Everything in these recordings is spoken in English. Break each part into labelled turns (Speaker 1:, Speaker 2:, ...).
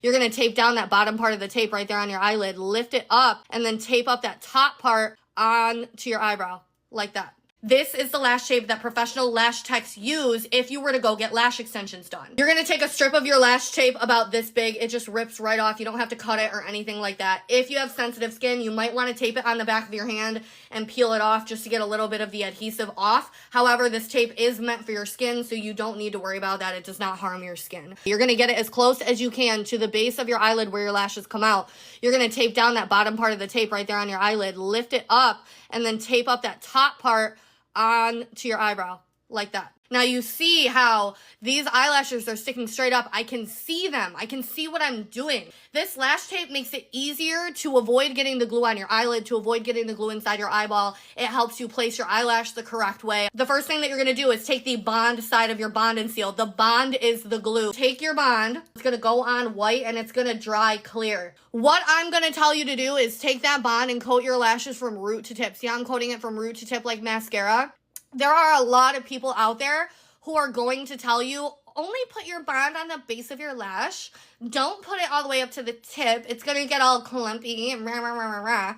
Speaker 1: You're going to tape down that bottom part of the tape right there on your eyelid, lift it up, and then tape up that top part onto your eyebrow like that. This is the lash tape that professional lash techs use if you were to go get lash extensions done. You're gonna take a strip of your lash tape about this big. It just rips right off. You don't have to cut it or anything like that. If you have sensitive skin, you might want to tape it on the back of your hand and peel it off just to get a little bit of the adhesive off. However, this tape is meant for your skin, so you don't need to worry about that. It does not harm your skin. You're gonna get it as close as you can to the base of your eyelid where your lashes come out. You're gonna tape down that bottom part of the tape right there on your eyelid, lift it up, and then tape up that top part onto your eyebrow like that. Now you see how these eyelashes are sticking straight up. I can see them. I can see what I'm doing. This lash tape makes it easier to avoid getting the glue on your eyelid, to avoid getting the glue inside your eyeball. It helps you place your eyelash the correct way. The first thing that you're going to do is take the bond side of your bond and seal. The bond is the glue. Take your bond. It's going to go on white and it's going to dry clear. What I'm going to tell you to do is take that bond and coat your lashes from root to tip. See how I'm coating it from root to tip like mascara? There are a lot of people out there who are going to tell you, only put your bond on the base of your lash. Don't put it all the way up to the tip. It's going to get all clumpy and rah, rah, rah, rah, rah.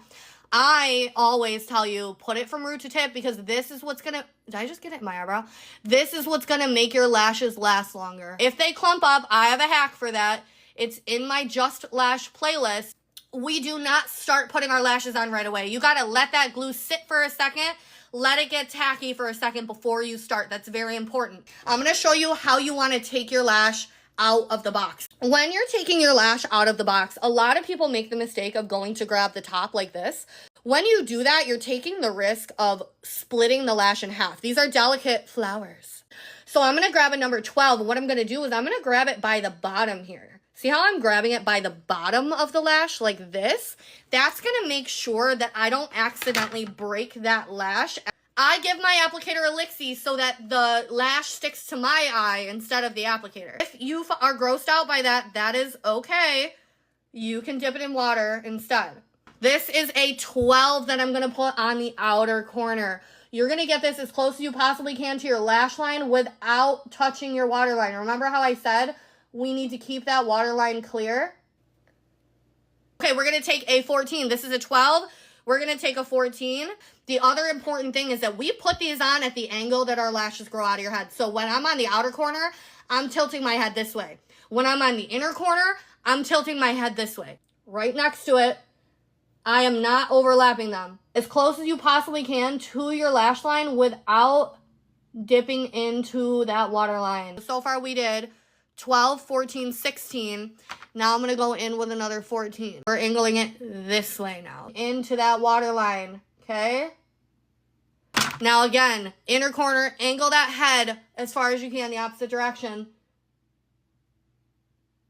Speaker 1: I always tell you, put it from root to tip because this is what's going to, did I just get it in my eyebrow? This is what's going to make your lashes last longer. If they clump up, I have a hack for that. It's in my Just Lash playlist. We do not start putting our lashes on right away. You got to let that glue sit for a second. Let it get tacky for a second before you start. That's very important. I'm going to show you how you want to take your lash out of the box. When you're taking your lash out of the box, a lot of people make the mistake of going to grab the top like this. When you do that, you're taking the risk of splitting the lash in half. These are delicate flowers. So I'm going to grab a number 12. What I'm going to do is I'm going to grab it by the bottom here. See how I'm grabbing it by the bottom of the lash like this? That's going to make sure that I don't accidentally break that lash. I give my applicator a lick-see so that the lash sticks to my eye instead of the applicator. If you are grossed out by that, that is okay. You can dip it in water instead. This is a 12 that I'm going to put on the outer corner. You're going to get this as close as you possibly can to your lash line without touching your waterline. Remember how I said we need to keep that waterline clear? Okay, we're going to take a 14. This is a 12. We're going to take a 14. The other important thing is that we put these on at the angle that our lashes grow out of your head. So when I'm on the outer corner, I'm tilting my head this way. When I'm on the inner corner, I'm tilting my head this way. Right next to it, I am not overlapping them. As close as you possibly can to your lash line without dipping into that waterline. So far we did 12, 14, 16. Now I'm going to go in with another 14. We're angling it this way now. Into that waterline, okay? Now again, inner corner, angle that head as far as you can, the opposite direction.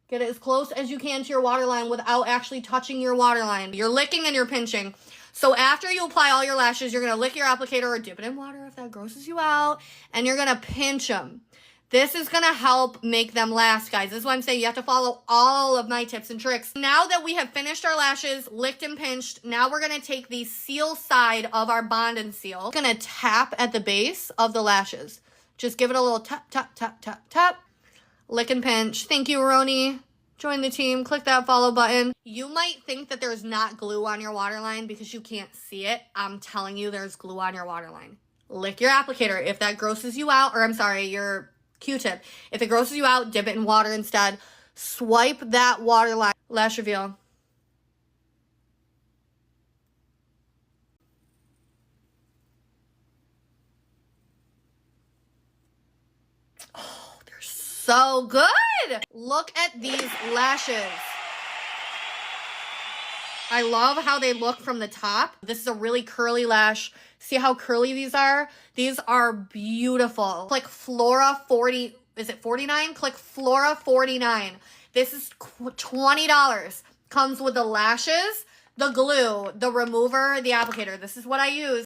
Speaker 1: Get it as close as you can to your waterline without actually touching your waterline. You're licking and you're pinching. So after you apply all your lashes, you're going to lick your applicator or dip it in water if that grosses you out. And you're going to pinch them. This is going to help make them last, guys. This is why I'm saying you have to follow all of my tips and tricks. Now that we have finished our lashes, licked and pinched, now we're going to take the seal side of our bond and seal. We're going to tap at the base of the lashes. Just give it a little tap, tap, tap, tap, tap. Lick and pinch. Thank you, Roni. Join the team. Click that follow button. You might think that there's not glue on your waterline because you can't see it. I'm telling you there's glue on your waterline. Lick your applicator. If that grosses you out, or I'm sorry, your Q-tip. If it grosses you out, dip it in water instead. Swipe that waterline. Lash reveal. Oh, they're so good. Look at these lashes. I love how they look from the top. This is a really curly lash. See how curly these are? These are beautiful. Click Flora 40, is it 49? Click Flora 49. This is $20. Comes with the lashes, the glue, the remover, the applicator. This is what I use.